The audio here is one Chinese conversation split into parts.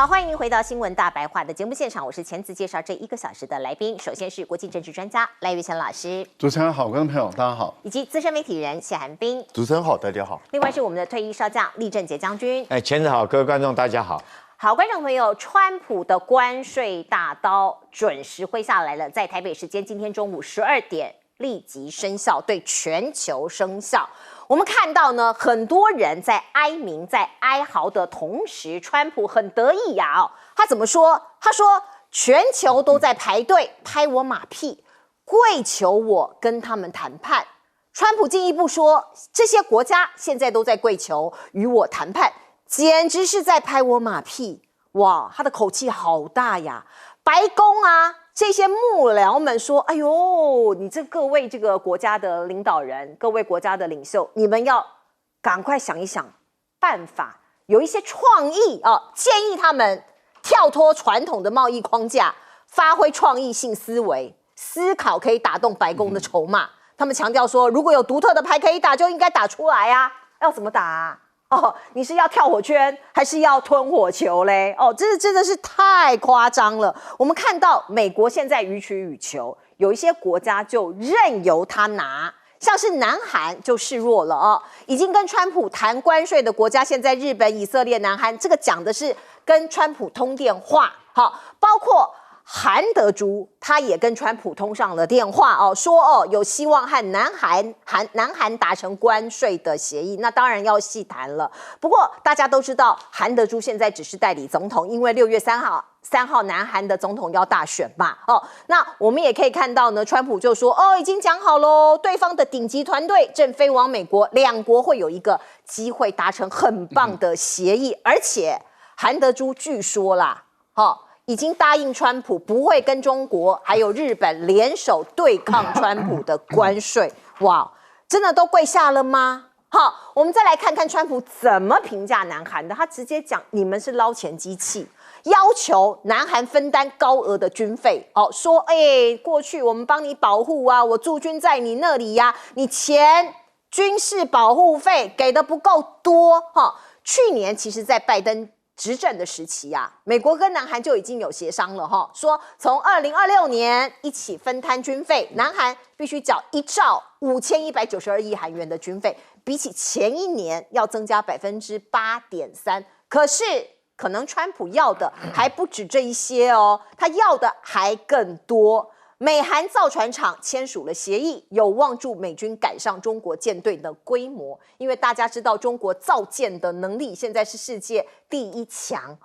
好，欢迎您回到新闻大白话的节目现场，我是前次介绍这1个小时的来宾。首先是国际政治专家赖岳翔老师，主持人好，观众朋友大家好，以及资深媒体人谢寒冰。主持人好，大家好。另外是我们的退役少将厉正杰将军。前子好，各位观众大家好。好，观众朋友，川普的关税大刀准时挥下来了，在台北时间今天中午12点立即生效，对全球生效。我们看到呢，很多人在哀鸣、在哀嚎的同时，川普很得意呀他怎么说？他说全球都在排队拍我马屁，跪求我跟他们谈判。川普进一步说，这些国家现在都在跪求与我谈判，简直是在拍我马屁。哇，他的口气好大呀！白宫啊，这些幕僚们说：“哎呦，你各位这个国家的领导人，各位国家的领袖，你们要赶快想一想办法，有一些创意啊，建议他们跳脱传统的贸易框架，发挥创意性思维，思考可以打动白宫的筹码。他们强调说，如果有独特的牌可以打，就应该打出来啊！要怎么打啊？你是要跳火圈还是要吞火球嘞？这真的是太夸张了。我们看到美国现在予取予求，有一些国家就任由他拿，像是南韩就示弱了已经跟川普谈关税的国家，现在日本、以色列、南韩，这个讲的是跟川普通电话，包括韩德洙他也跟川普通上了电话说有希望和南韩达成关税的协议，那当然要细谈了。不过大家都知道，韩德洙现在只是代理总统，因为6月3号南韩的总统要大选嘛那我们也可以看到呢，川普就说已经讲好喽，对方的顶级团队正飞往美国，两国会有一个机会达成很棒的协议，而且韩德洙据说啦已经答应川普不会跟中国还有日本联手对抗川普的关税。哇，真的都跪下了吗？好，我们再来看看川普怎么评价南韩的。他直接讲，你们是捞钱机器，要求南韩分担高额的军费说过去我们帮你保护啊，我驻军在你那里呀，你钱军事保护费给的不够多去年其实在拜登执政的时期美国跟南韩就已经有协商了说从2026年一起分摊军费，南韩必须缴1兆5192亿韩元的军费，比起前一年要增加8.3%。可是可能川普要的还不止这一些他要的还更多。美韩造船厂签署了协议，有望助美军赶上中国舰队的规模，因为大家知道中国造舰的能力现在是世界第1强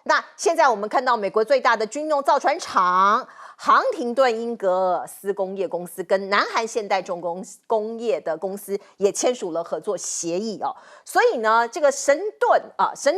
那现在我们看到美国最大的军用造船厂杭廷顿英格尔斯工业公司跟南韩现代重工业的公司也签署了合作协议所以呢，这个神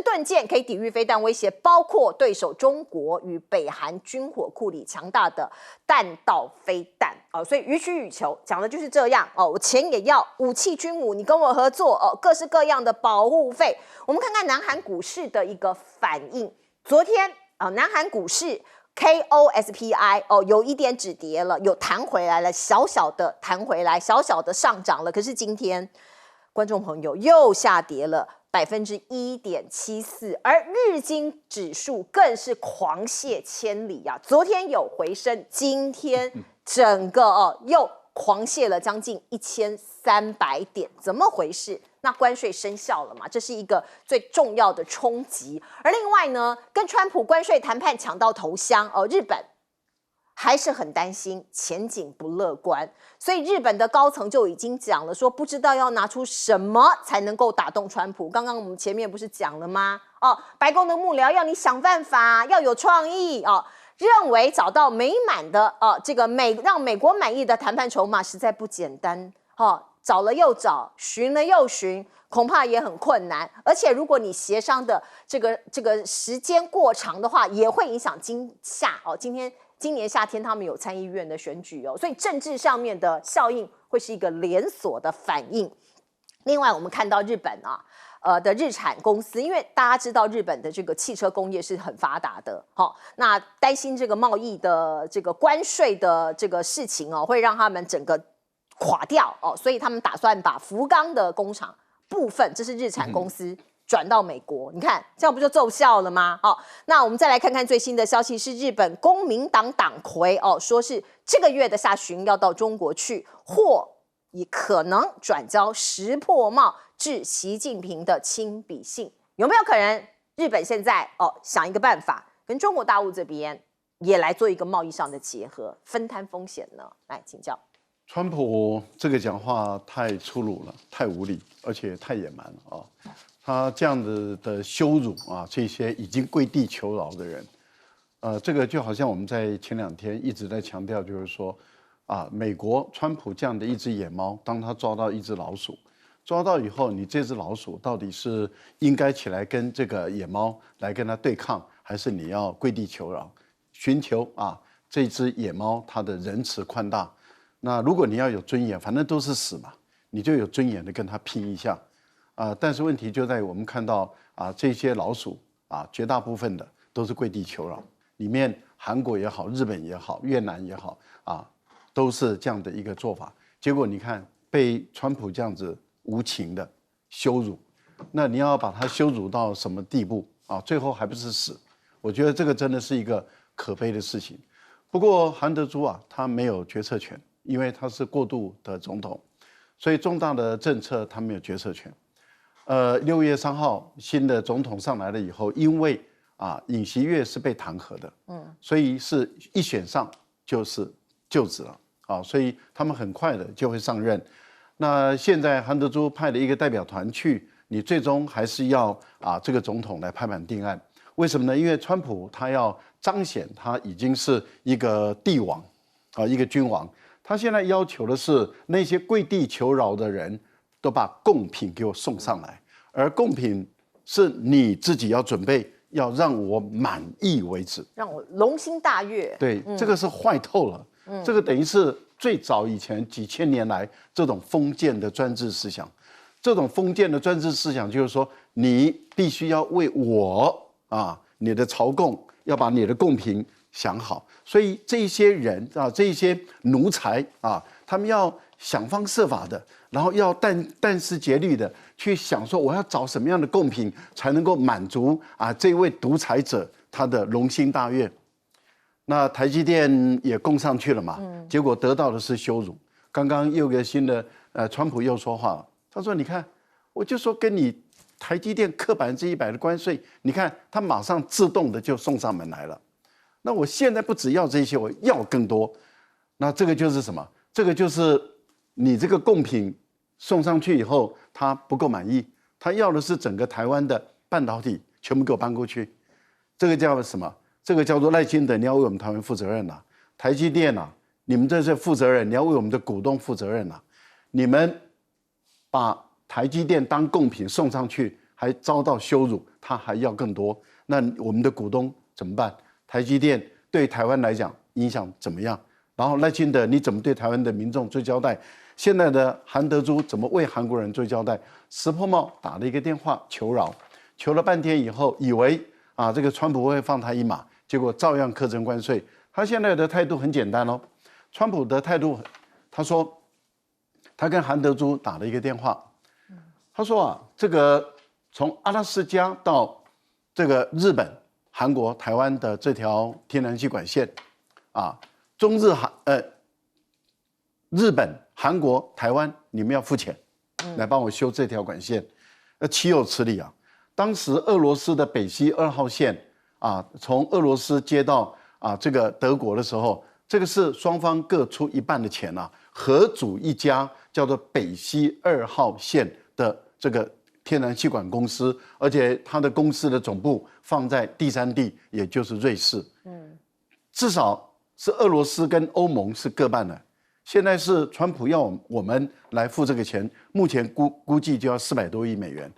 盾舰可以抵御飞弹威胁，包括对手中国与北韩军火库里强大的弹道飞弹所以予取予求，讲的就是这样我钱也要，武器军武你跟我合作各式各样的保护费。我们看看南韩股市的一个反应，昨天南韩股市KOSPI 有一点止跌了，有弹回来了，小小的弹回来，小小的上涨了。可是今天观众朋友又下跌了1.74%，而日经指数更是狂泻千里昨天有回升，今天整个又狂泻了将近1300点，怎么回事？那关税生效了嘛，这是一个最重要的冲击。而另外呢，跟川普关税谈判抢到头香日本还是很担心，前景不乐观，所以日本的高层就已经讲了，说不知道要拿出什么才能够打动川普。刚刚我们前面不是讲了吗白宫的幕僚要你想办法，要有创意认为找到美满的这个让美国满意的谈判筹码实在不简单找了又找，寻了又寻，恐怕也很困难。而且如果你协商的这个时间过长的话，也会影响今年夏天他们有参议院的选举所以政治上面的效应会是一个连锁的反应。另外我们看到日本的日产公司，因为大家知道日本的这个汽车工业是很发达的那担心这个贸易的这个关税的这个事情会让他们整个垮掉所以他们打算把福冈的工厂部分，这是日产公司转到美国，你看这样不就奏效了吗？好，那我们再来看看最新的消息，是日本公民党党魁说是这个月的下旬要到中国去，或也可能转交石破茂致习近平的亲笔信，有没有可能日本现在想一个办法，跟中国大陆这边也来做一个贸易上的结合，分摊风险呢？来请教。川普这个讲话太粗鲁了，太无理，而且太野蛮了啊！他这样子的羞辱啊，这些已经跪地求饶的人，这个就好像我们在前2天一直在强调，就是说，美国川普这样的一只野猫，当他抓到一只老鼠，抓到以后，你这只老鼠到底是应该起来跟这个野猫来跟他对抗，还是你要跪地求饶，寻求这只野猫它的仁慈宽大？那如果你要有尊严，反正都是死嘛，你就有尊严的跟他拼一下，但是问题就在于我们看到这些老鼠绝大部分的都是跪地求饶，里面韩国也好，日本也好，越南也好都是这样的一个做法。结果你看被川普这样子无情的羞辱，那你要把他羞辱到什么地步最后还不是死？我觉得这个真的是一个可悲的事情。不过韩德洙他没有决策权。因为他是过渡的总统，所以重大的政策他没有决策权。6月3号新的总统上来了以后，因为尹锡悦是被弹劾的，所以是一选上就是就职了所以他们很快的就会上任。那现在韩德洙派了一个代表团去，你最终还是要这个总统来拍板定案。为什么呢？因为川普他要彰显他已经是一个帝王一个君王。他现在要求的是那些跪地求饶的人都把贡品给我送上来，而贡品是你自己要准备，要让我满意为止，让我龙心大悦。对，这个是坏透了。这个等于是最早以前几千年来这种封建的专制思想。这种封建的专制思想就是说，你必须要为我你的朝贡要把你的贡品想好，所以这些人这些奴才他们要想方设法的，然后要殚思竭虑的去想说，我要找什么样的贡品才能够满足这位独裁者他的龙心大悦。那台积电也供上去了嘛，结果得到的是羞辱。刚刚又有个新的川普又说话了，他说：“你看，我就说跟你台积电课100%的关税，你看他马上自动的就送上门来了。”那我现在不只要这些，我要更多。那这个就是什么？这个就是你这个贡品送上去以后，他不够满意，他要的是整个台湾的半导体全部给我搬过去。这个叫什么？这个叫做赖清德，你要为我们台湾负责任台积电你们这是负责任，你要为我们的股东负责任你们把台积电当贡品送上去，还遭到羞辱，他还要更多。那我们的股东怎么办？台积电对台湾来讲影响怎么样？然后赖清德你怎么对台湾的民众做交代？现在的韩德洙怎么为韩国人做交代？石破茂打了一个电话求饶，求了半天以后，以为这个川普会放他一马，结果照样课征关税。他现在的态度很简单川普的态度，他说他跟韩德洙打了一个电话，他说这个从阿拉斯加到这个日本、韩国、台湾的这条天然气管线中日日本、韩国、台湾，你们要付钱来帮我修这条管线，岂有此理当时俄罗斯的北溪2号线从俄罗斯接到这个德国的时候，这个是双方各出一半的钱合组一家叫做北溪2号线的这个天然气管公司，而且它的公司的总部放在第三地，也就是瑞士。至少是俄罗斯跟欧盟是各半的。现在是川普要我们来付这个钱，目前估计就要400多亿美元，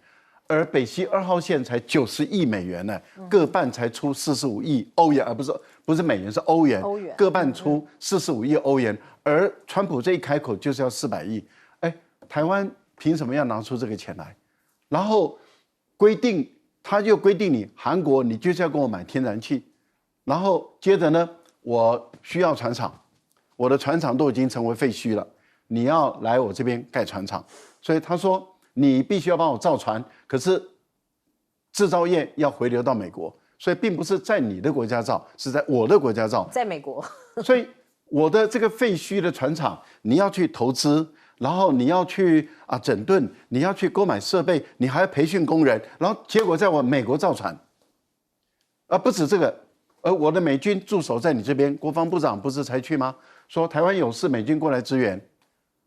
而北溪2号线才90亿美元呢，各半才出45亿欧元，而不是美元，是欧元，各半出45亿欧元，而川普这一开口就是要400亿，台湾凭什么要拿出这个钱来？然后他就规定你韩国，你就是要跟我买天然气，然后接着呢，我需要船厂，我的船厂都已经成为废墟了，你要来我这边盖船厂，所以他说你必须要帮我造船，可是制造业要回流到美国，所以并不是在你的国家造，是在我的国家造。在美国，所以我的这个废墟的船厂，你要去投资，然后你要去整顿，你要去购买设备，你还要培训工人，然后结果在我美国造船，不止这个，我的美军驻守在你这边，国防部长不是才去吗？说台湾有事，美军过来支援，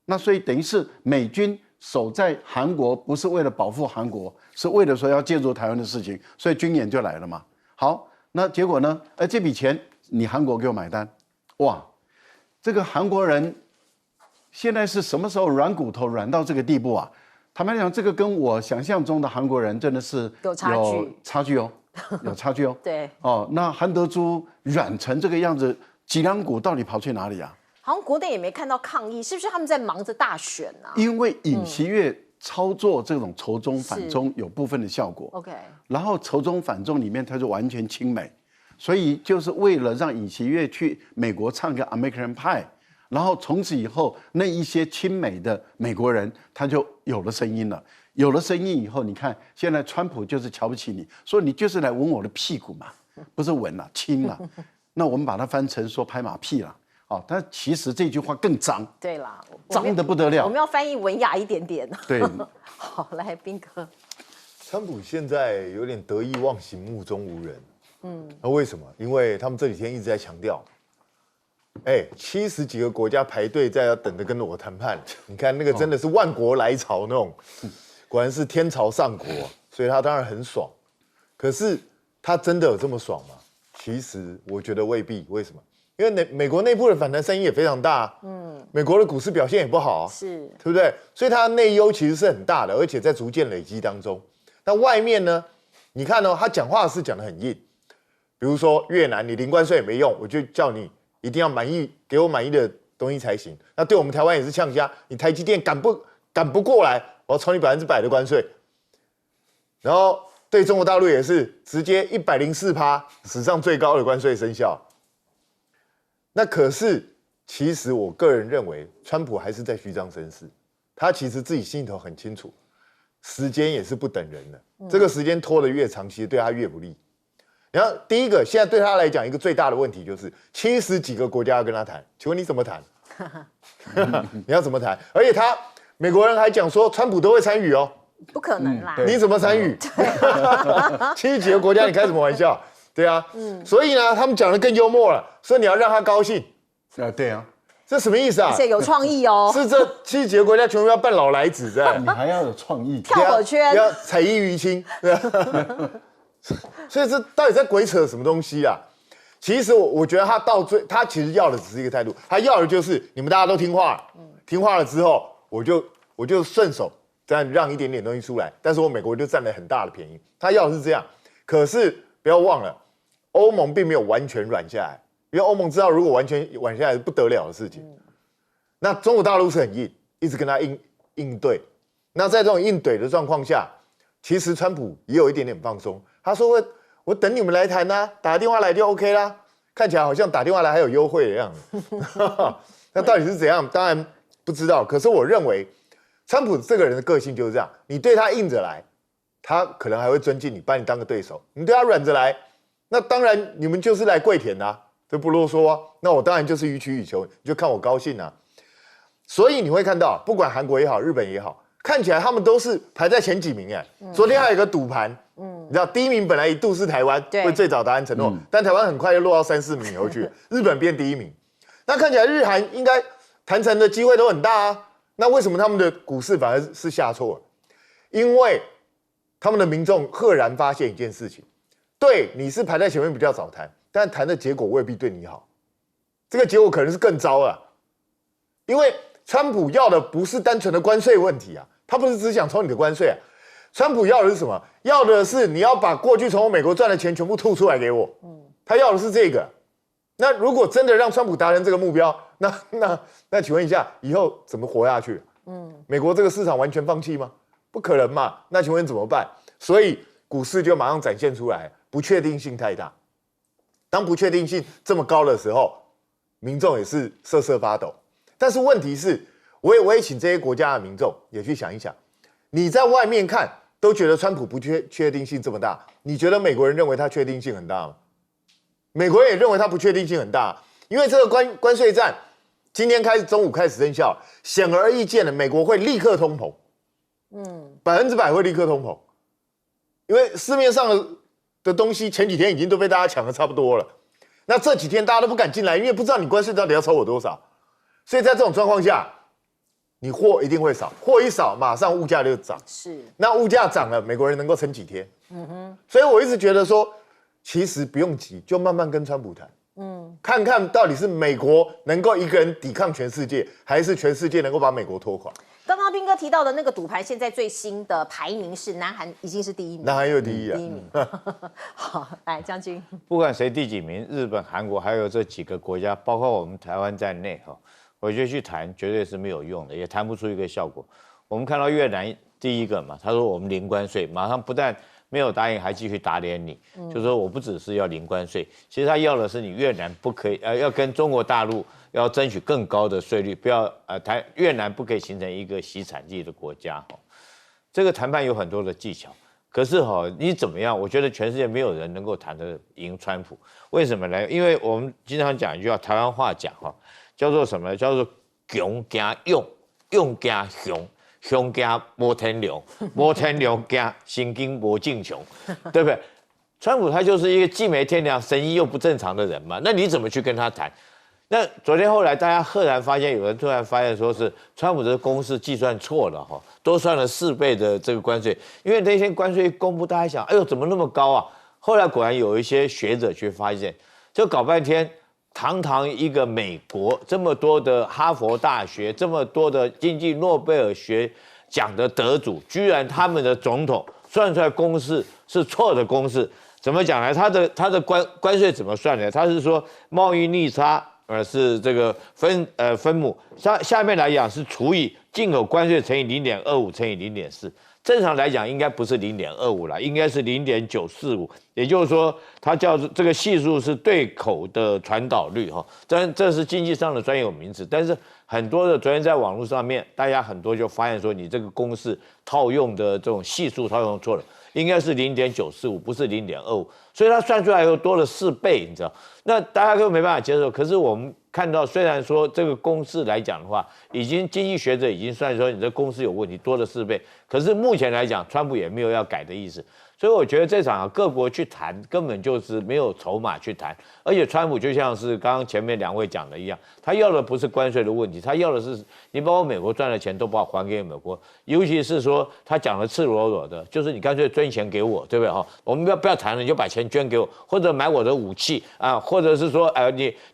那所以等于是美军守在韩国，不是为了保护韩国，是为了说要介入台湾的事情，所以军演就来了嘛。好，那结果呢？这笔钱你韩国给我买单，哇，这个韩国人现在是什么时候软骨头软到这个地步啊？坦白讲，这个跟我想象中的韩国人真的是有差距哦，有差距哦。对哦，那韩德洙软成这个样子，脊梁骨到底跑去哪里啊？好像国内也没看到抗议，是不是他们在忙着大选啊？因为尹锡悦操作这种仇中反中有部分的效果 ，OK， 然后仇中反中里面他就完全亲美，所以就是为了让尹锡悦去美国唱个 American Pie， 然后从此以后那一些亲美的美国人他就有了声音了。有了声音以后，你看现在川普就是瞧不起你，说你就是来吻我的屁股嘛，不是吻了，亲了。那我们把它翻成说拍马屁了。哦，但其实这句话更脏。对啦，脏得不得了。我们要翻译文雅一点点。对。好，来彬哥。川普现在有点得意忘形、目中无人。那为什么？因为他们这几天一直在强调，70几个国家排队在要等着跟我谈判。你看那个真的是万国来朝那种，果然是天朝上国，所以他当然很爽。可是他真的有这么爽吗？其实我觉得未必。为什么？因为美国内部的反弹声音也非常大，美国的股市表现也不好，是，对不对？所以它的内忧其实是很大的，而且在逐渐累积当中。但外面呢，你看哦，他讲话是讲得很硬，比如说越南你零关税也没用，我就叫你一定要满意，给我满意的东西才行。那对我们台湾也是呛虾，你台积电赶不过来，我要抽你100%的关税。然后对中国大陆也是直接104%，史上最高的关税生效。那可是，其实我个人认为，川普还是在虚张声势。他其实自己心里头很清楚，时间也是不等人的。这个时间拖得越长，其实对他越不利。然后第一个，现在对他来讲一个最大的问题就是70几个国家要跟他谈，请问你怎么谈？你要怎么谈？而且美国人还讲说，川普都会参与哦，不可能啦！你怎么参与？70几个国家，你开什么玩笑？对啊，所以呢，他们讲的更幽默了，说你要让他高兴。对啊，这什么意思啊？而且有创意哦。是这70几个国家全部要办老来子，这样你还要有创意，跳火圈，要彩衣娱亲，对啊。所以这到底在鬼扯什么东西啊？其实我觉得他其实要的只是一个态度，他要的就是你们大家都听话，听话了之后，我就顺手这样让一点点东西出来，但是我美国就占了很大的便宜。他要的是这样，可是不要忘了。欧盟并没有完全软下来，因为欧盟知道如果完全软下来是不得了的事情。那中国大陆是很硬，一直跟他应对。那在这种应对的状况下，其实川普也有一点点放松。他说我等你们来谈啊，打个电话来就 OK 啦。看起来好像打电话来还有优惠的样子。那到底是怎样？当然不知道。可是我认为，川普这个人的个性就是这样：你对他硬着来，他可能还会尊敬你，把你当个对手；你对他软着来。那当然，你们就是来跪舔的啊，这不啰嗦啊。那我当然就是予取予求，你就看我高兴啊。所以你会看到，不管韩国也好，日本也好，看起来他们都是排在前几名哎。昨天还有一个赌盘，你知道第一名本来一度是台湾，会最早答案承诺，但台湾很快就落到3、4名以后去，日本变第1名。那看起来日韩应该谈成的机会都很大啊。那为什么他们的股市反而是下挫了？因为他们的民众赫然发现一件事情。对，你是排在前面比较早谈，但谈的结果未必对你好，这个结果可能是更糟了。因为川普要的不是单纯的关税问题啊，他不是只想抽你的关税啊，川普要的是什么？要的是你要把过去从我美国赚的钱全部吐出来给我。他要的是这个。那如果真的让川普达成这个目标，那请问一下，以后怎么活下去？美国这个市场完全放弃吗？不可能嘛。那请问怎么办？所以股市就马上展现出来。不确定性太大，当不确定性这么高的时候，民众也是瑟瑟发抖。但是问题是，我也请这些国家的民众也去想一想，你在外面看都觉得川普不确定性这么大，你觉得美国人认为他确定性很大吗？美国人也认为他不确定性很大，因为这个关税战今天中午开始生效，显而易见的，美国会立刻通膨，100%会立刻通膨，因为市面上的东西前几天已经都被大家抢得差不多了，那这几天大家都不敢进来，因为不知道你关税到底要抽我多少，所以在这种状况下，你货一定会少，货一少，马上物价就涨，是，那物价涨了，美国人能够撑几天？所以我一直觉得说，其实不用急，就慢慢跟川普谈。看看到底是美国能够一个人抵抗全世界，还是全世界能够把美国拖垮？刚刚彬哥提到的那个赌盘，现在最新的排名是南韩已经是第1名，南韩又第一啊！第1名。好，来将军，不管谁第几名，日本、韩国还有这几个国家，包括我们台湾在内哈，我觉得去谈绝对是没有用的，也谈不出一个效果。我们看到越南第一个嘛，他说我们零关税，马上不但没有答应，还继续打脸你，就说我不只是要零关税，其实他要的是你越南不可以，要跟中国大陆要争取更高的税率，不要越南不可以形成一个洗产地的国家哈。这个谈判有很多的技巧，可是你怎么样？我觉得全世界没有人能够谈得赢川普，为什么呢？因为我们经常讲一句话，台湾话讲叫做什么呢？叫做穷加用，用加熊。熊加摩天流，摩天流加神经魔镜穷，对不对？川普他就是一个既没天良、神医又不正常的人嘛，那你怎么去跟他谈？那昨天后来大家赫然发现，有人突然发现说是川普的公式计算错了多算了4倍的这个关税，因为那天关税一公布，大家想，哎呦怎么那么高啊？后来果然有一些学者去发现，就搞半天。堂堂一个美国，这么多的哈佛大学，这么多的经济诺贝尔学奖的得主，居然他们的总统算出来公式是错的公式，怎么讲呢？他的关税怎么算呢？他是说贸易逆差，是这个分母，下面来讲是除以进口关税乘以0.25乘以0.4。正常来讲，应该不是0.25啦，应该是0.945，也就是说，它叫这个系数是对口的传导率这是经济上的专有名词。但是很多的昨天在网络上面，大家很多就发现说，你这个公式套用的这种系数套用错了，应该是0.945，不是0.25，所以它算出来又多了4倍，你知道？那大家都没办法接受。可是我们看到，虽然说这个公式来讲的话，经济学者已经算说你这公式有问题，多了4倍。可是目前来讲，川普也没有要改的意思。所以我觉得这场各国去谈，根本就是没有筹码去谈。而且川普就像是刚刚前面2位讲的一样，他要的不是关税的问题，他要的是你把我美国赚的钱都把我还给美国。尤其是说他讲的赤裸裸的，就是你干脆捐钱给我，对不对我们不要谈了，你就把钱捐给我，或者买我的武器啊，或者是说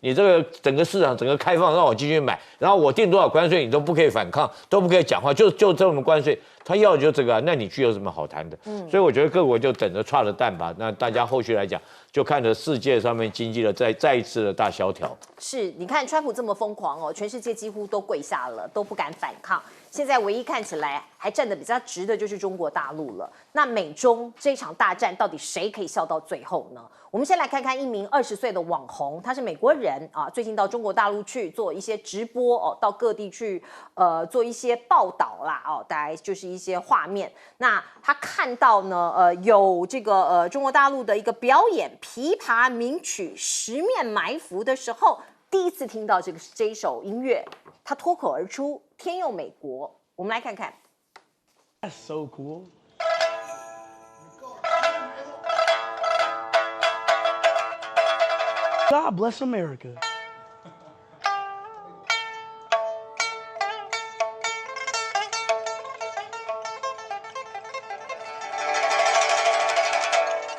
你这个整个市场整个开放让我进去买，然后我定多少关税你都不可以反抗，都不可以讲话，就这么关税。他要的就这个那你去有什么好谈的？所以我觉得各国就等着踹了蛋吧。那大家后续来讲，就看着世界上面经济的再一次的大萧条。是，你看川普这么疯狂全世界几乎都跪下了，都不敢反抗。现在唯一看起来还站得比较直的就是中国大陆了。那美中这场大战到底谁可以笑到最后呢？我们先来看看一名20岁的网红，他是美国人啊，最近到中国大陆去做一些直播到各地去做一些报道啦大概就是一些画面。那他看到呢有这个中国大陆的一个表演琵琶名曲《十面埋伏》的时候，第一次听到这一首音乐，他脱口而出“天佑美国”。我们来看看。That's so cool. God bless America.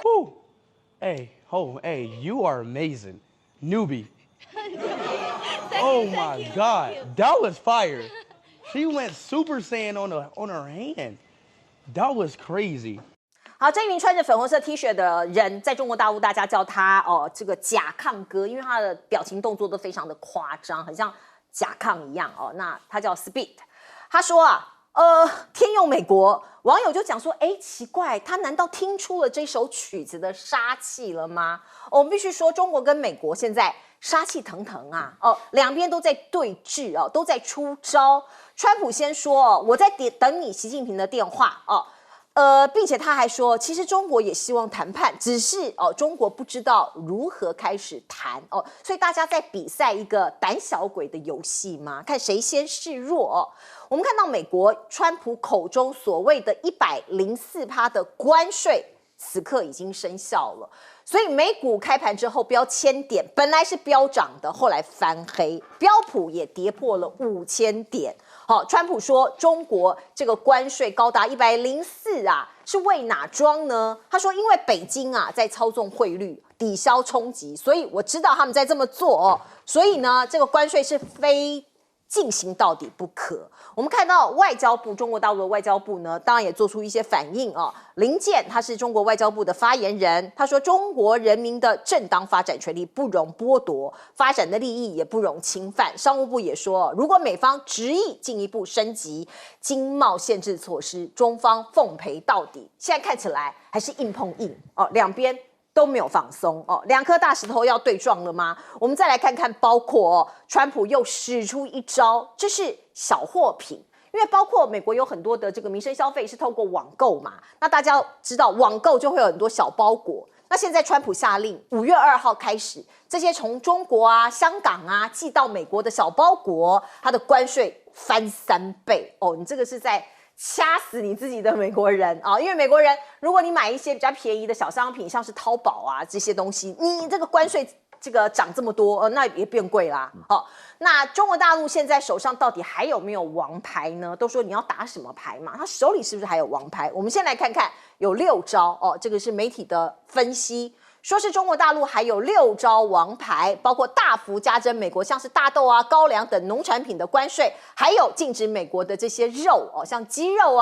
Woo! Hey, you are amazing. Newbie. Oh my God, that was fire. She went Super Saiyan on her hand. That was crazy. 好，这一名穿着粉红色 T 恤的人，在中国大陆大家叫他这个甲亢哥，因为他的表情动作都非常的夸张，很像甲亢一样那他叫 Speed， 他说天佑美国，网友就讲说，奇怪，他难道听出了这首曲子的杀气了吗？我们必须说，中国跟美国现在杀气腾腾啊，两边都在对峙都在出招。川普先说我在等你习近平的电话并且他还说，其实中国也希望谈判，只是中国不知道如何开始谈所以大家在比赛一个胆小鬼的游戏嘛，看谁先示弱我们看到美国川普口中所谓的104%的关税，此刻已经生效了。所以美股开盘之后飙1000点，本来是飙涨的，后来翻黑，标普也跌破了5000点。川普说中国这个关税高达104是为哪桩呢？他说因为北京在操纵汇率，抵消冲击，所以我知道他们在这么做所以呢这个关税是非进行到底不可。我们看到外交部，中国大陆的外交部呢，当然也做出一些反应林健他是中国外交部的发言人，他说中国人民的正当发展权利不容剥夺，发展的利益也不容侵犯。商务部也说，如果美方执意进一步升级经贸限制措施，中方奉陪到底。现在看起来还是硬碰硬两边都没有放松2颗大石头要对撞了吗？我们再来看看，包括川普又使出一招，这是小货品，因为包括美国有很多的这个民生消费是透过网购嘛，那大家知道网购就会有很多小包裹。那现在川普下令5月2号开始，这些从中国香港寄到美国的小包裹，它的关税翻3倍你这个是在掐死你自己的美国人因为美国人，如果你买一些比较便宜的小商品，像是淘宝这些东西，你这个关税这个涨这么多那也变贵啦那中国大陆现在手上到底还有没有王牌呢？都说你要打什么牌嘛，他手里是不是还有王牌？我们先来看看，有6招这个是媒体的分析，说是中国大陆还有6招王牌，包括大幅加征美国像是大豆高粱等农产品的关税，还有禁止美国的这些肉像鸡肉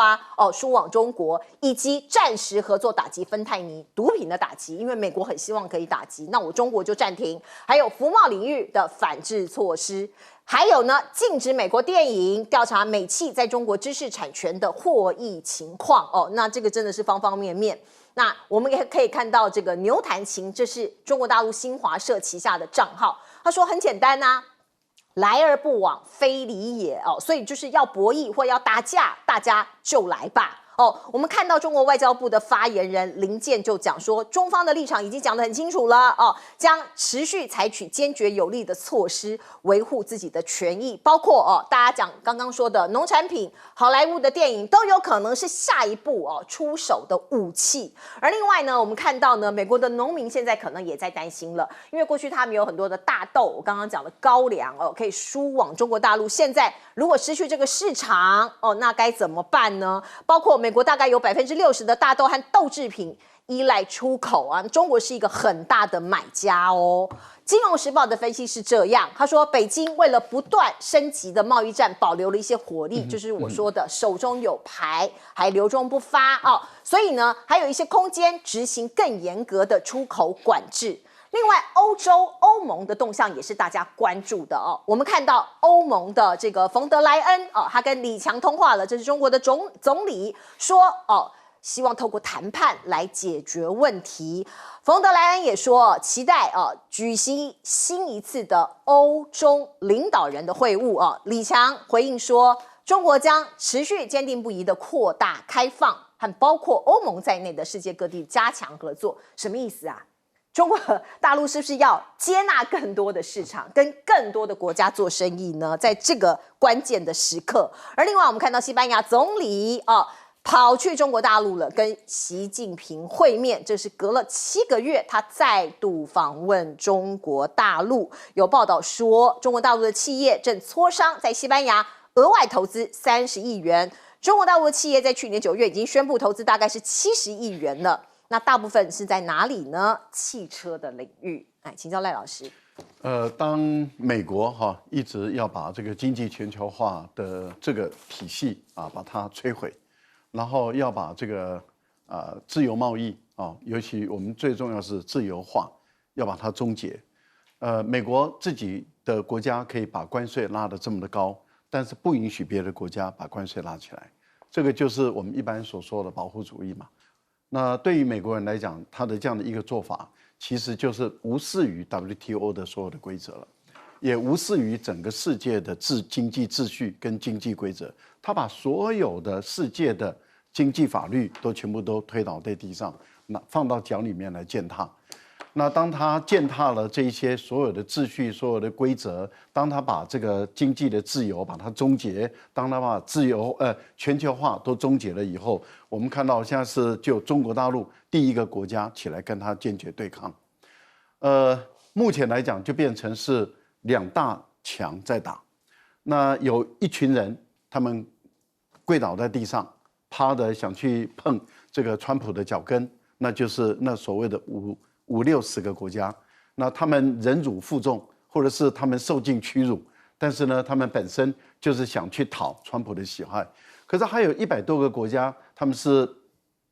输往中国，以及暂时合作打击芬太尼毒品的打击，因为美国很希望可以打击，那我中国就暂停。还有服贸领域的反制措施，还有呢，禁止美国电影调查美企在中国知识产权的获益情况那这个真的是方方面面。那我们也可以看到这个牛弹琴，这是中国大陆新华社旗下的账号，他说很简单来而不往非礼也所以就是要博弈或要打架，大家就来吧我们看到中国外交部的发言人林健就讲说，中方的立场已经讲得很清楚了将持续采取坚决有力的措施维护自己的权益，包括大家讲刚刚说的农产品、好莱坞的电影都有可能是下一步出手的武器。而另外呢，我们看到呢，美国的农民现在可能也在担心了，因为过去他们有很多的大豆，我刚刚讲的高粱可以输往中国大陆，现在如果失去这个市场那该怎么办呢？包括美国大概有60%的大豆和豆制品依赖出口中国是一个很大的买家金融时报的分析是这样，他说北京为了不断升级的贸易战保留了一些火力，就是我说的手中有牌还留中不发所以呢还有一些空间执行更严格的出口管制。另外欧盟的动向也是大家关注的我们看到欧盟的这个冯德莱恩他跟李强通话了，这是中国的总理说希望透过谈判来解决问题。冯德莱恩也说期待举行新一次的欧中领导人的会晤李强回应说，中国将持续坚定不移的扩大开放和包括欧盟在内的世界各地加强合作。什么意思中国大陆是不是要接纳更多的市场，跟更多的国家做生意呢？在这个关键的时刻。而另外我们看到西班牙总理跑去中国大陆了，跟习近平会面，这是隔了7个月他再度访问中国大陆。有报道说，中国大陆的企业正磋商在西班牙额外投资30亿元，中国大陆的企业在去年9月已经宣布投资大概是70亿元了。那大部分是在哪里呢？汽车的领域。请教赖老师。当美国一直要把这个经济全球化的这个体系把它摧毁，然后要把这个自由贸易尤其我们最重要是自由化，要把它终结。美国自己的国家可以把关税拉得这么的高，但是不允许别的国家把关税拉起来，这个就是我们一般所说的保护主义嘛。那对于美国人来讲，他的这样的一个做法，其实就是无视于 WTO 的所有的规则了，也无视于整个世界的经济秩序跟经济规则。他把所有的世界的经济法律都全部都推倒在地上，那放到脚里面来践踏。那当他践踏了这一些所有的秩序、所有的规则，当他把这个经济的自由把它终结，当他把全球化都终结了以后，我们看到现在是就中国大陆第一个国家起来跟他坚决对抗。目前来讲就变成是两大强在打。那有一群人，他们跪倒在地上，趴的想去碰这个川普的脚跟，那就是那所谓的50-60个国家，那他们忍辱负重，或者是他们受尽屈辱，但是呢，他们本身就是想去讨川普的喜爱。可是还有100多个国家，他们是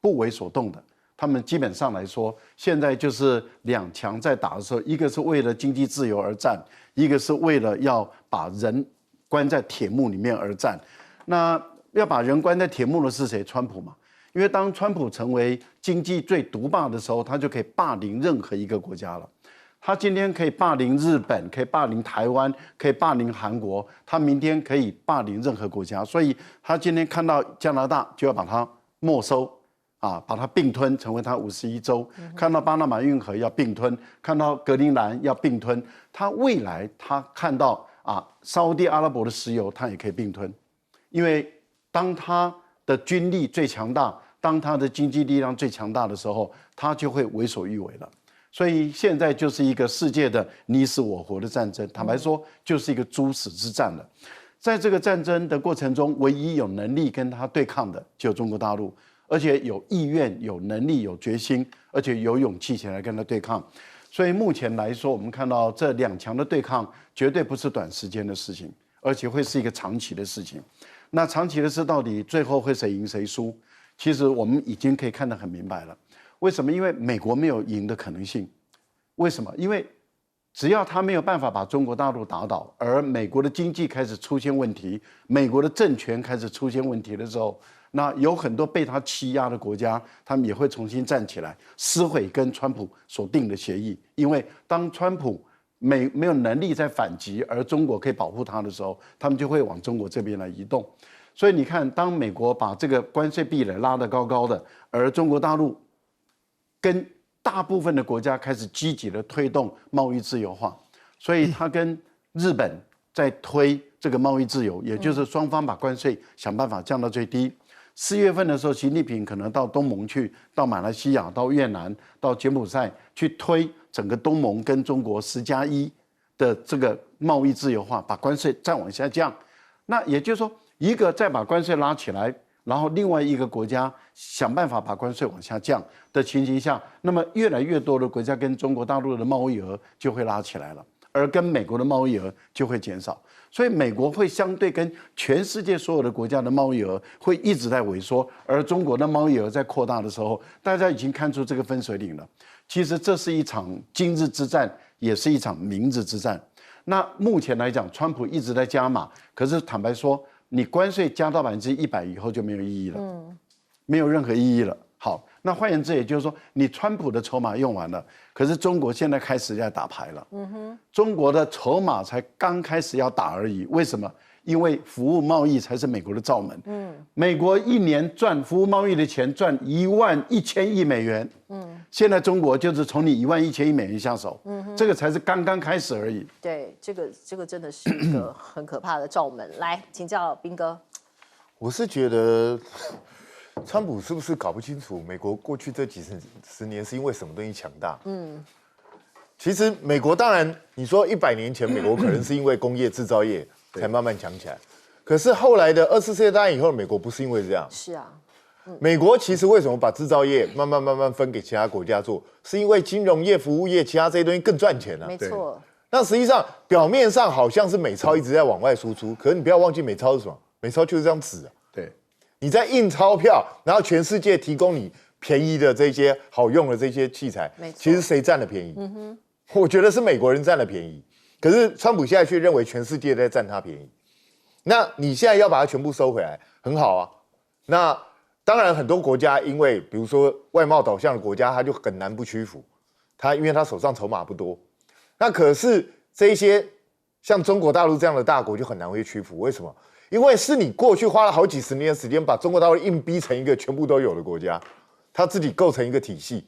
不为所动的。他们基本上来说，现在就是两强在打的时候，一个是为了经济自由而战，一个是为了要把人关在铁幕里面而战。那要把人关在铁幕的是谁？川普嘛。因为当川普成为经济最独霸的时候，他就可以霸凌任何一个国家了。他今天可以霸凌日本，可以霸凌台湾，可以霸凌韩国，他明天可以霸凌任何国家。所以他今天看到加拿大就要把它没收，把它并吞成为他51州。看到巴拿马运河要并吞，看到格陵兰要并吞。他未来他看到沙地阿拉伯的石油，他也可以并吞，因为当他的军力最强大，当他的经济力量最强大的时候，他就会为所欲为了。所以现在就是一个世界的你死我活的战争，坦白说，就是一个殊死之战了。在这个战争的过程中，唯一有能力跟他对抗的，就中国大陆，而且有意愿、有能力、有决心，而且有勇气起来跟他对抗。所以目前来说，我们看到这两强的对抗，绝对不是短时间的事情，而且会是一个长期的事情。那长期的事到底最后会谁赢谁输？其实我们已经可以看得很明白了。为什么？因为美国没有赢的可能性。为什么？因为只要他没有办法把中国大陆打倒，而美国的经济开始出现问题，美国的政权开始出现问题的时候，那有很多被他欺压的国家，他们也会重新站起来，撕毁跟川普所定的协议。因为当川普没有能力再反击，而中国可以保护他的时候，他们就会往中国这边来移动。所以你看，当美国把这个关税壁垒拉得高高的，而中国大陆跟大部分的国家开始积极的推动贸易自由化，所以他跟日本在推这个贸易自由，也就是双方把关税想办法降到最低。4月份的时候，习近平可能到东盟去，到马来西亚、到越南、到柬埔寨去推整个东盟跟中国10+1的这个贸易自由化，把关税再往下降。那也就是说，一个再把关税拉起来，然后另外一个国家想办法把关税往下降的情形下，那么越来越多的国家跟中国大陆的贸易额就会拉起来了，而跟美国的贸易额就会减少。所以美国会相对跟全世界所有的国家的贸易额会一直在萎缩，而中国的贸易额在扩大的时候，大家已经看出这个分水岭了。其实这是一场今日之战，也是一场明日之战。那目前来讲，川普一直在加码，可是坦白说，你关税加到100%以后就没有意义了，没有任何意义了。好，那换言之，也就是说，你川普的筹码用完了，可是中国现在开始在打牌了。中国的筹码才刚开始要打而已。为什么？因为服务贸易才是美国的罩门。美国一年赚服务贸易的钱赚11000亿美元。现在中国就是从你11000亿美元下手。这个才是刚刚开始而已。对，这个真的是一个很可怕的罩门。来，请教彬哥。我是觉得，川普是不是搞不清楚美国过去这几十年是因为什么东西强大？其实美国当然，你说100年前美国可能是因为工业制造业才慢慢强起来，可是后来的2次世界大战以后，美国不是因为这样。是啊。美国其实为什么把制造业慢慢分给其他国家做，是因为金融业、服务业、其他这些东西更赚钱啊。没错。那实际上表面上好像是美钞一直在往外输出，可是你不要忘记美钞是什么？美钞就是这张纸啊。对，你在印钞票，然后全世界提供你便宜的这些好用的这些器材，其实谁占了便宜？我觉得是美国人占了便宜。可是川普现在却认为全世界在占他便宜。那你现在要把它全部收回来，很好啊。那当然，很多国家因为比如说外贸导向的国家，他就很难不屈服。因为他手上筹码不多。那可是这些像中国大陆这样的大国就很难会屈服。为什么？因为是你过去花了好几十年的时间，把中国大陆硬逼成一个全部都有的国家，它自己构成一个体系。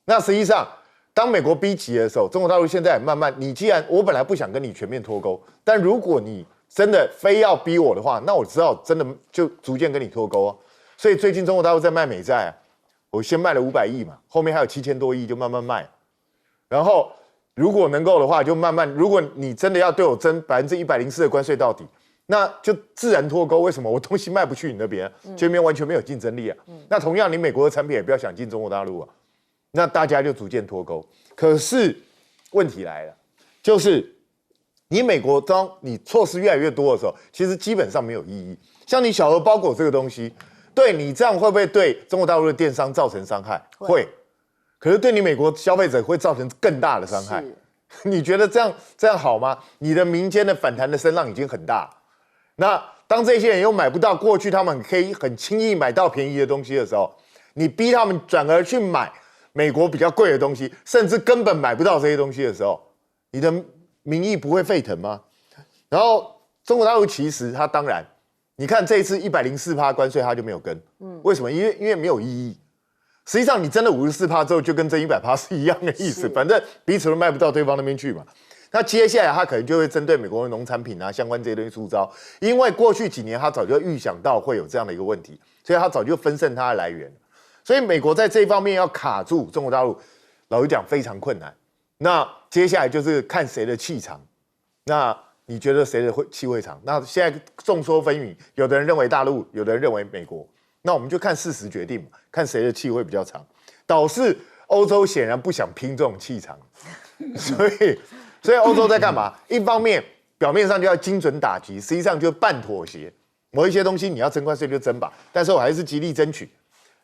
那实际上，当美国逼急的时候，中国大陆现在慢慢，你既然我本来不想跟你全面脱钩，但如果你真的非要逼我的话，那我只好真的就逐渐跟你脱钩啊。所以最近中国大陆在卖美债啊，我先卖了500亿嘛，后面还有7000多亿就慢慢卖，然后如果能够的话，就慢慢，如果你真的要对我征104%的关税到底，那就自然脱钩。为什么？我东西卖不去你那边，这边完全没有竞争力啊。那同样，你美国的产品也不要想进中国大陆啊。那大家就逐渐脱钩。可是问题来了，就是你美国当你措施越来越多的时候，其实基本上没有意义。像你小额包裹这个东西，对你这样会不会对中国大陆的电商造成伤害？会。可是对你美国消费者会造成更大的伤害。你觉得这样好吗？你的民间的反弹的声浪已经很大，那当这些人又买不到过去他们可以很轻易买到便宜的东西的时候，你逼他们转而去买美国比较贵的东西，甚至根本买不到这些东西的时候，你的民意不会沸腾吗？然后中国大陆其实它当然，你看这一次104%关税它就没有跟，为什么？因为没有意义。实际上你真的54%之后就跟这100%是一样的意思，反正彼此都卖不到对方那边去嘛。那接下来他可能就会针对美国的农产品啊相关这些东西出招，因为过去几年他早就预想到会有这样的一个问题，所以他早就分散它的来源。所以美国在这一方面要卡住中国大陆，老实讲非常困难。那接下来就是看谁的气场。那你觉得谁的气会长？那现在众说纷纭，有的人认为大陆，有的人认为美国。那我们就看事实决定嘛，看谁的气会比较长。导致欧洲显然不想拼这种气场，所以欧洲在干嘛？一方面表面上就要精准打击，实际上就半妥协。某一些东西你要征关税就征吧，但是我还是极力争取。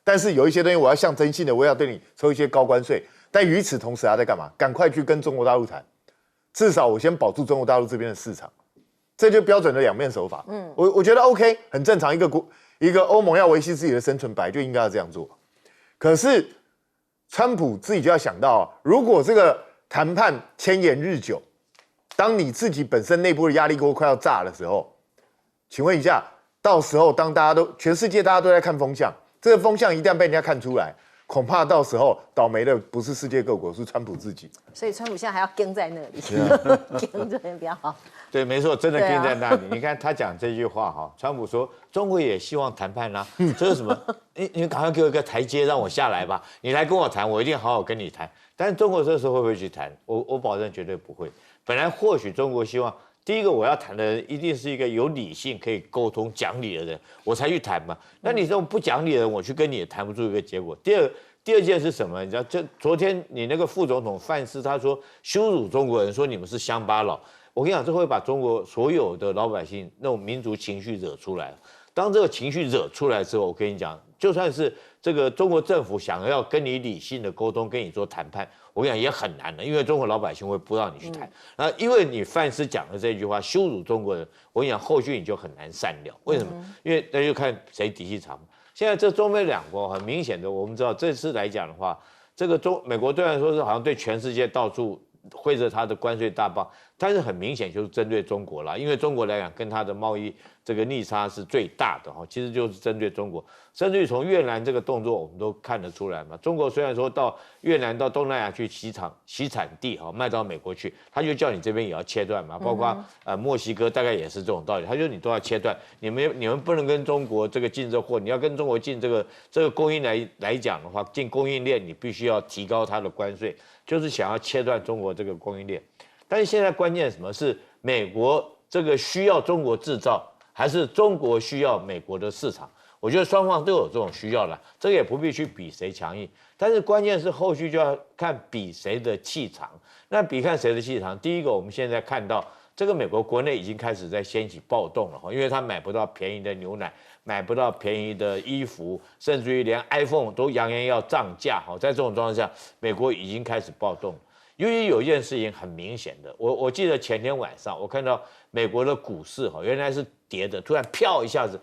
但是有一些东西我要象征性的，我要对你抽一些高关税。但与此同时他在干嘛？赶快去跟中国大陆谈，至少我先保住中国大陆这边的市场。这就标准的两面手法。我觉得 OK， 很正常。一个欧盟要维系自己的生存，本来就应该要这样做。可是川普自己就要想到，如果这个谈判牵延日久，当你自己本身内部的压力锅快要炸的时候，请问一下，到时候当全世界大家都在看风向，这个风向一旦被人家看出来，恐怕到时候倒霉的不是世界各国，是川普自己。所以川普现在还要跟在那里，跟着比较好。对，没错，真的跟在那里。你看他讲这句话哈，川普说中国也希望谈判啦，这是什么？你赶快给我一个台阶，让我下来吧。你来跟我谈，我一定好好跟你谈。但是中国这时候会不会去谈？我保证绝对不会。本来或许中国希望，第一个我要谈的人一定是一个有理性、可以沟通、讲理的人，我才去谈嘛。那你这种不讲理的人，我去跟你也谈不出一个结果。第二件是什么？你知道，就昨天你那个副总统范斯他说羞辱中国人，说你们是乡巴佬。我跟你讲，这会把中国所有的老百姓那种民族情绪惹出来。当这个情绪惹出来之后，我跟你讲，就算是这个中国政府想要跟你理性的沟通，跟你做谈判，我跟你讲也很难的，因为中国老百姓会不让你去谈。那因为你范斯讲的这句话羞辱中国人，我跟你讲，后续你就很难善了。为什么？因为那就看谁底气长。现在这中美两国很明显的，我们知道这次来讲的话，这个美国虽然说是好像对全世界到处挥着他的关税大棒，但是很明显就是针对中国啦，因为中国来讲跟他的贸易这个逆差是最大的哈，其实就是针对中国，甚至于从越南这个动作我们都看得出来嘛。中国虽然说到越南到东南亚去洗产地哈，卖到美国去，他就叫你这边也要切断嘛，包括墨西哥大概也是这种道理，他就你都要切断，你们不能跟中国这个进这货，你要跟中国进这个供应来讲的话，进供应链你必须要提高它的关税，就是想要切断中国这个供应链。但是现在关键什么是美国这个需要中国制造，还是中国需要美国的市场？我觉得双方都有这种需要了，这个也不必去比谁强硬。但是关键是后续就要看比谁的气场。那比看谁的气场，第一个我们现在看到这个美国国内已经开始在掀起暴动了，因为他买不到便宜的牛奶，买不到便宜的衣服，甚至于连 iPhone 都扬言要涨价。在这种状况下，美国已经开始暴动了。由于有一件事情很明显的，我记得前天晚上我看到美国的股市原来是跌的，突然飘一下子，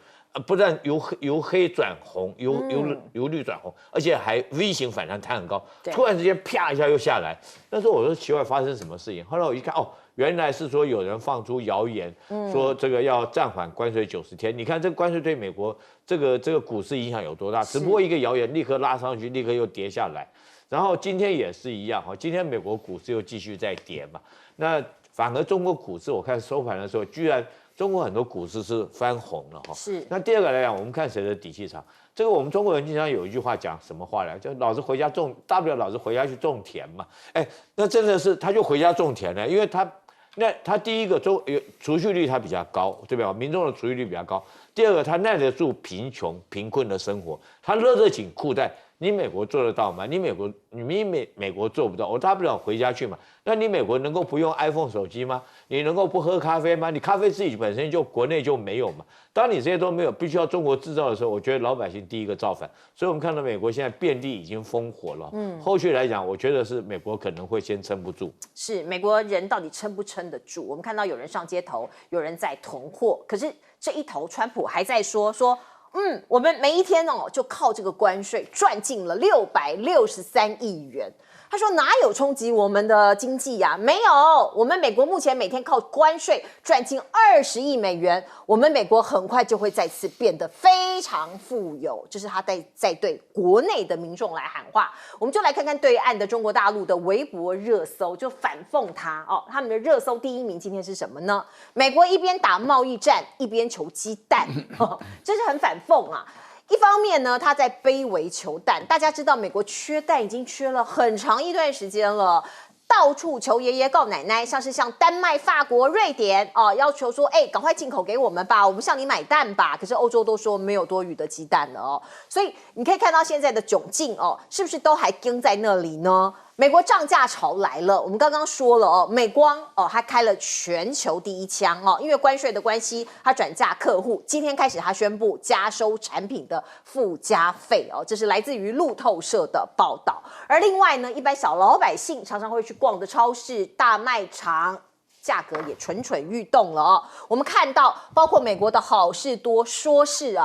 不但由黑转红，由绿转红，而且还 V 型反弹，弹很高，突然之间啪一下又下来。那时候我说奇怪，发生什么事情？后来我一看，原来是说有人放出谣言，说这个要暂缓关税90天。你看这个关税对美国这个股市影响有多大？只不过一个谣言立刻拉上去，立刻又跌下来。然后今天也是一样哈，今天美国股市又继续在跌嘛。那反而中国股市，我看收盘的时候，居然中国很多股市是翻红了哈。是。那第二个来讲，我们看谁的底气长。这个我们中国人经常有一句话讲什么话呢？就老子回家种，大不了老子回家去种田嘛。哎，那真的是他就回家种田了，因为他第一个储蓄率它比较高，对吧？民众的储蓄率比较高。第二个，他耐得住贫困的生活，他勒得紧裤带。你美国做得到吗？你美国做不到，我大不了回家去嘛。那你美国能够不用 iPhone 手机吗？你能够不喝咖啡吗？你咖啡自己本身就国内就没有嘛。当你这些都没有，必须要中国制造的时候，我觉得老百姓第一个造反。所以我们看到美国现在遍地已经烽火了。后续来讲，我觉得是美国可能会先撑不住。是美国人到底撑不撑得住？我们看到有人上街头，有人在囤货，可是这一头川普还在说。我们每一天就靠这个关税赚进了663亿元。他说哪有冲击我们的经济呀？没有，我们美国目前每天靠关税赚进20亿美元，我们美国很快就会再次变得非常富有。这是他在对国内的民众来喊话。我们就来看看对岸的中国大陆的微博热搜，就反讽他他们的热搜第一名今天是什么呢？美国一边打贸易战一边求鸡蛋，这是很反讽啊。一方面呢，他在卑微求蛋。大家知道，美国缺蛋已经缺了很长一段时间了，到处求爷爷告奶奶，像丹麦、法国、瑞典要求说，赶快进口给我们吧，我们向你买蛋吧。可是欧洲都说没有多余的鸡蛋了所以你可以看到现在的窘境是不是都还跟在那里呢？美国涨价潮来了，我们刚刚说了美光它开了全球第一枪因为关税的关系，它转嫁客户。今天开始，它宣布加收产品的附加费这是来自于路透社的报道。而另外呢，一般小老百姓常常会去逛的超市、大卖场，价格也蠢蠢欲动了我们看到，包括美国的好事多说是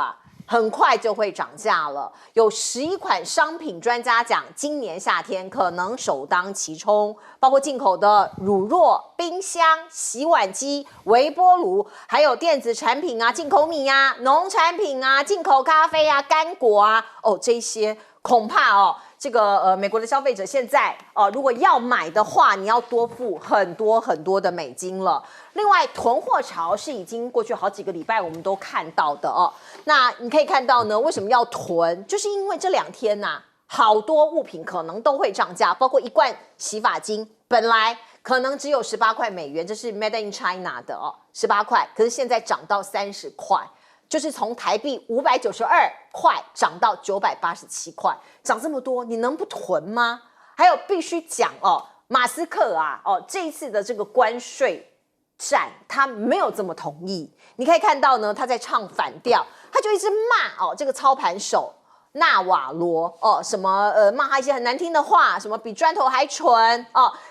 很快就会涨价了，有11款商品，专家讲今年夏天可能首当其冲，包括进口的乳酪、冰箱、洗碗机、微波炉，还有电子产品进口米农产品进口咖啡干果这些恐怕这个美国的消费者现在如果要买的话，你要多付很多很多的美金了。另外，囤货潮是已经过去好几个礼拜我们都看到的那你可以看到呢，为什么要囤？就是因为这2天好多物品可能都会涨价，包括一罐洗发精，本来可能只有18块美元，这是 Made in China 的18块，可是现在涨到30块。就是从台币592块涨到987块，涨这么多，你能不囤吗？还有必须讲马斯克这一次的这个关税战，他没有这么同意。你可以看到呢，他在唱反调，他就一直骂这个操盘手纳瓦罗什么骂他一些很难听的话，什么比砖头还蠢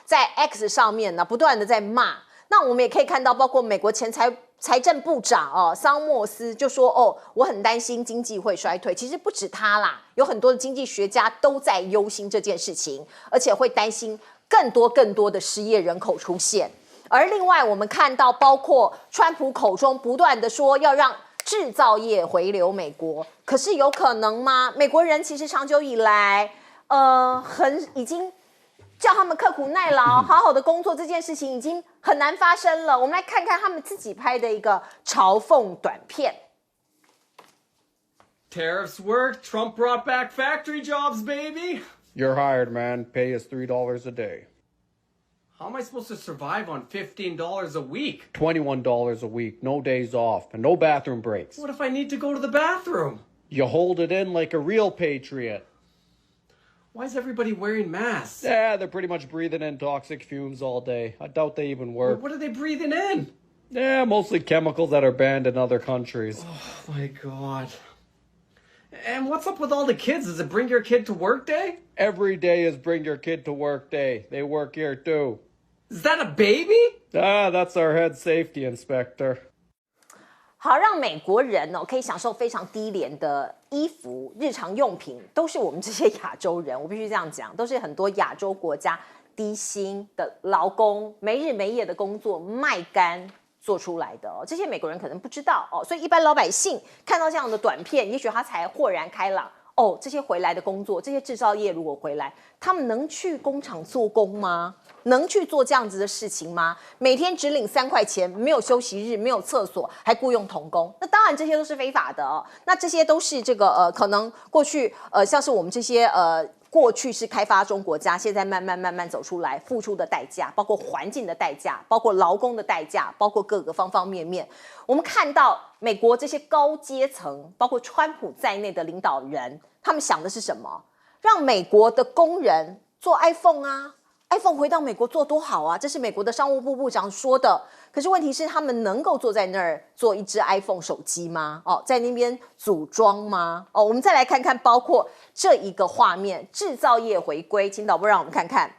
在 X 上面呢不断的在骂。那我们也可以看到，包括美国前财政部长桑莫斯就说我很担心经济会衰退。其实不止他啦，有很多的经济学家都在忧心这件事情，而且会担心更多的失业人口出现。而另外我们看到，包括川普口中不断的说要让制造业回流美国，可是有可能吗？美国人其实长久以来已经叫他们刻苦耐劳，好好的工作，这件事情已经很难发生了。我们来看看他们自己拍的一个嘲讽短片。Tariffs worked. Trump brought back factory jobs, baby. You're hired, man. Pay is $3 a day. How am I supposed to survive on $15 a week? $21 a week, no days off, and no bathroom breaks. What if I need to go to the bathroom? You hold it in like a real patriot. Why is everybody wearing masks? Yeah, they're pretty much breathing in toxic fumes all day. I doubt they even work. What are they breathing in? Yeah, mostly chemicals that are banned in other countries. Oh my God. And what's up with all the kids? Is it bring your kid to work day? Every day is bring your kid to work day. They work here too. Is that a baby? That's our head safety inspector. 好，让美国人可以享受非常低廉的衣服、日常用品，都是我们这些亚洲人，我必须这样讲，都是很多亚洲国家低薪的劳工没日没夜的工作卖干做出来的哦，这些美国人可能不知道哦，所以一般老百姓看到这样的短片，也许他才豁然开朗。哦，这些回来的工作，这些制造业如果回来，他们能去工厂做工吗？能去做这样子的事情吗？每天只领3块钱，没有休息日，没有厕所，还雇佣童工，那当然这些都是非法的哦。那这些都是这个可能过去像是我们这些过去是开发中国家，现在慢慢走出来，付出的代价，包括环境的代价，包括劳工的代价，包括各个方方面面。我们看到美国这些高阶层，包括川普在内的领导人，他们想的是什么？让美国的工人做 iPhone 啊。iPhone 回到美国做多好啊！这是美国的商务部部长说的。可是问题是，他们能够坐在那儿做一只 iPhone 手机吗？哦，在那边组装吗？哦，我们再来看看，包括这一个画面，制造业回归，请导播让我们看看。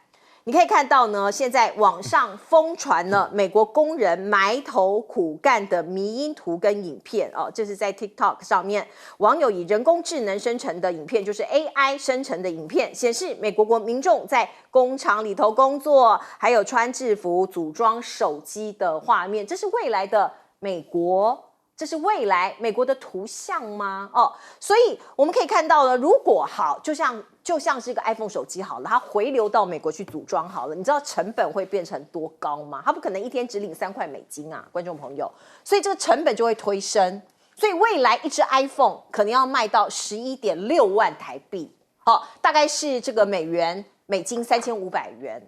你可以看到呢，现在网上疯传了美国工人埋头苦干的迷因图跟影片哦，这是在 TikTok 上面，网友以人工智能生成的影片，就是 AI 生成的影片，显示美国民众在工厂里头工作，还有穿制服组装手机的画面，这是未来的美国。这是未来美国的图像吗？哦，所以我们可以看到呢，如果好，就像是一个 iPhone 手机好了，它回流到美国去组装好了，你知道成本会变成多高吗？它不可能一天只领3块美金啊，观众朋友，所以这个成本就会推升，所以未来一只 iPhone 可能要卖到11.6万台币，哦，大概是这个美金3500元，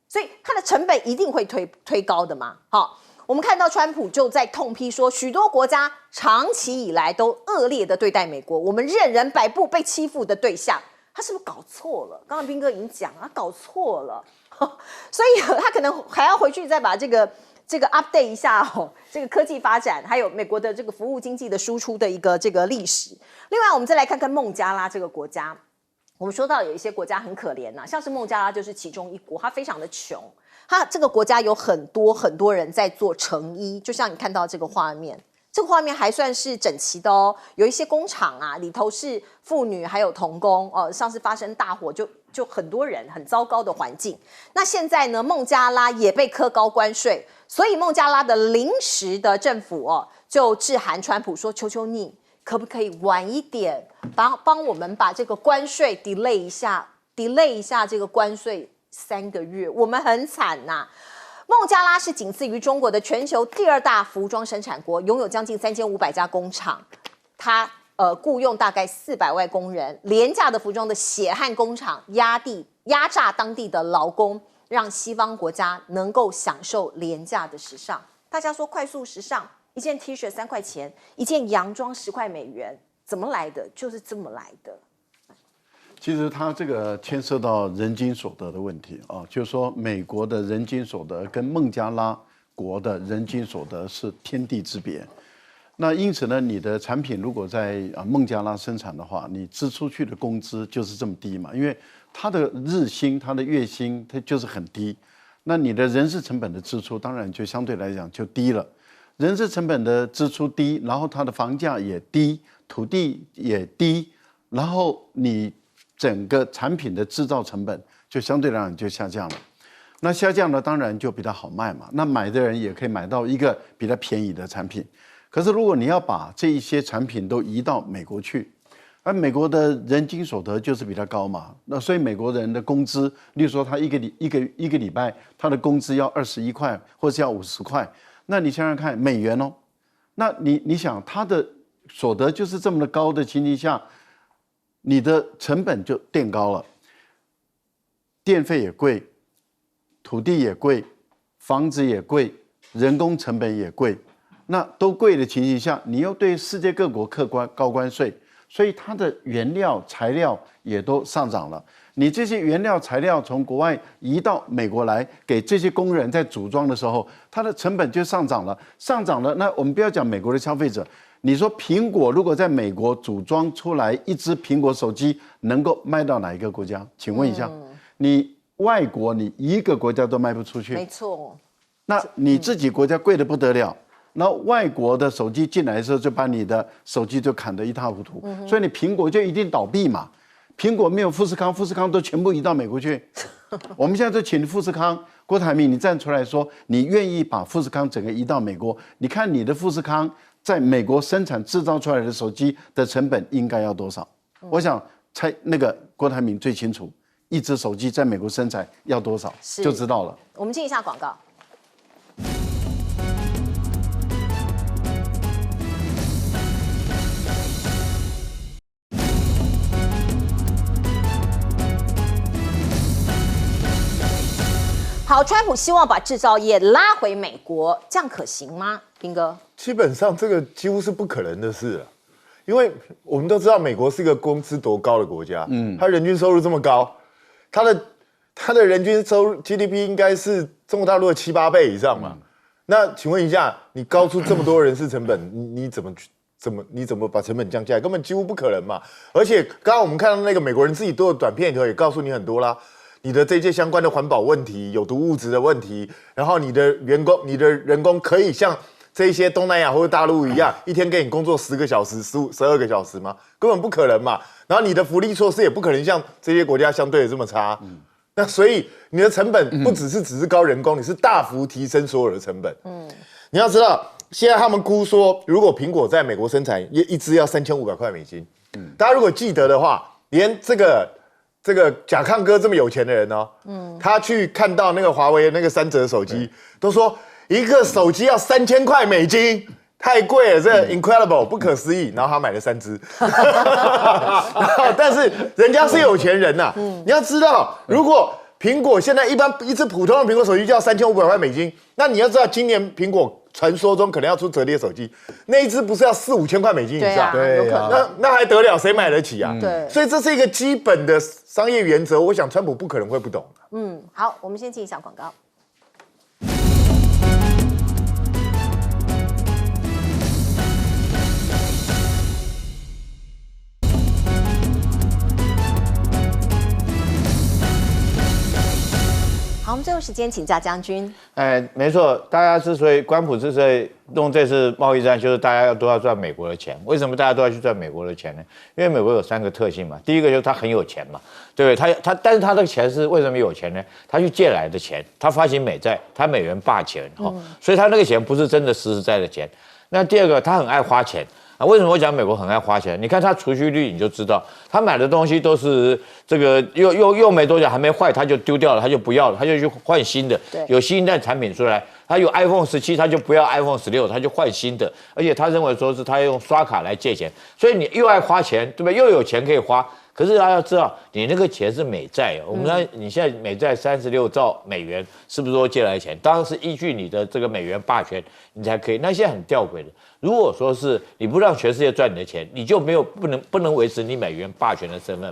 所以它的成本一定会推高的嘛，好。我们看到川普就在痛批说，许多国家长期以来都恶劣的对待美国，我们任人摆布被欺负的对象。他是不是搞错了？刚刚彬哥已经讲了，他搞错了，所以他可能还要回去再把这个 update 一下哦，这个科技发展，还有美国的这个服务经济的输出的一个这个历史。另外，我们再来看看孟加拉这个国家。我们说到有一些国家很可怜呐，像是孟加拉就是其中一国，它非常的穷。它这个国家有很多人在做成衣，就像你看到这个画面，这个画面还算是整齐的哦。有一些工厂啊，里头是妇女还有童工哦，上次发生大火就很多人，很糟糕的环境。那现在呢，孟加拉也被课高关税，所以孟加拉的临时的政府哦，就致函川普说：“求求你，可不可以晚一点，帮我们把这个关税 delay 一下这个关税。”3个月，我们很惨呐。孟加拉是仅次于中国的全球第2大服装生产国，拥有将近3500家工厂，它雇佣大概400万工人，廉价的服装的血汗工厂压榨当地的劳工，让西方国家能够享受廉价的时尚。大家说快速时尚，一件 T 恤3块钱，一件洋装10块美元，怎么来的？就是这么来的。其实它这个牵涉到人均所得的问题啊，就是说美国的人均所得跟孟加拉国的人均所得是天地之别。那因此呢，你的产品如果在孟加拉生产的话，你支出去的工资就是这么低嘛，因为它的日薪、它的月薪它就是很低，那你的人事成本的支出当然就相对来讲就低了。人事成本的支出低，然后它的房价也低，土地也低，然后你整个产品的制造成本就相对来讲就下降了，那下降了当然就比较好卖嘛，那买的人也可以买到一个比较便宜的产品。可是如果你要把这一些产品都移到美国去，而美国的人均所得就是比较高嘛，那所以美国人的工资，例如说他一个礼拜他的工资要21块或是要50块，那你想想看美元哦，那你想他的所得就是这么的高的情形下，你的成本就垫高了，电费也贵，土地也贵，房子也贵，人工成本也贵，那都贵的情形下，你又对世界各国课高关税，所以它的原料材料也都上涨了。你这些原料材料从国外移到美国来，给这些工人在组装的时候，它的成本就上涨了。那我们不要讲美国的消费者。你说苹果如果在美国组装出来一只苹果手机能够卖到哪一个国家？请问一下，你外国你一个国家都卖不出去，没错。那你自己国家贵得不得了，然后外国的手机进来的时候就把你的手机就砍得一塌糊涂，所以你苹果就一定倒闭嘛。苹果没有富士康，富士康都全部移到美国去。我们现在就请富士康，郭台铭，你站出来说，你愿意把富士康整个移到美国？你看你的富士康在美国生产制造出来的手机的成本应该要多少？我想那个郭台铭最清楚，一只手机在美国生产要多少就知道了。我们进一下广告。好，川普希望把制造业拉回美国，这样可行吗？斌哥，基本上这个几乎是不可能的事了，因为我们都知道美国是一个工资多高的国家，它人均收入这么高，它的人均收入 GDP 应该是中国大陆的7、8倍以上嘛。那请问一下，你高出这么多人事成本，你怎么把成本降下来？根本几乎不可能嘛。而且刚刚我们看到那个美国人自己做的短片里头也告诉你很多啦。你的这些相关的环保问题、有毒物质的问题，然后你的人工可以像这些东南亚或者大陆一样，一天给你工作10个小时、12个小时吗？根本不可能嘛。然后你的福利措施也不可能像这些国家相对的这么差。那所以你的成本不只是高人工，你是大幅提升所有的成本。你要知道，现在他们估说，如果苹果在美国生产一支要3500块美金。大家如果记得的话，连这个甲亢哥这么有钱的人哦，他去看到那个华为那个3折手机，都说一个手机要3000块美金，太贵了，这 incredible 不可思议。然后他买了3支，但是人家是有钱人呐，你要知道，如果苹果现在一只普通的苹果手机就要3500块美金，那你要知道今年苹果传说中可能要出折叠手机，那一只不是要4、5千块美金以上？对啊，有可能。那还得了？谁买得起啊？对，所以这是一个基本的商业原则，我想川普不可能会不懂。好，我们先进一下广告。好，我们最后时间请教将军。没错，大家川普之所以弄这次贸易战，就是大家都要赚美国的钱。为什么大家都要去赚美国的钱呢？因为美国有3个特性嘛。第一个就是他很有钱嘛，对不对？但是他的钱是为什么有钱呢？他去借来的钱，他发行美债，他美元霸权所以他那个钱不是真的实实在的钱。那第二个，他很爱花钱。为什么我讲美国很爱花钱？你看它储蓄率，你就知道，他买的东西都是这个用没多久还没坏，他就丢掉了，他就不要了，他就去换新的。有新一代产品出来，他有 iPhone 17，他就不要 iPhone 16，他就换新的。而且他认为说是他用刷卡来借钱，所以你又爱花钱，对不对？又有钱可以花。可是大家要知道，你那个钱是美债，我们说你现在美债36兆美元，是不是说借来的钱？当然是依据你的这个美元霸权，你才可以。那现在很吊诡的，如果说是你不让全世界赚你的钱，你就不能维持你美元霸权的身份。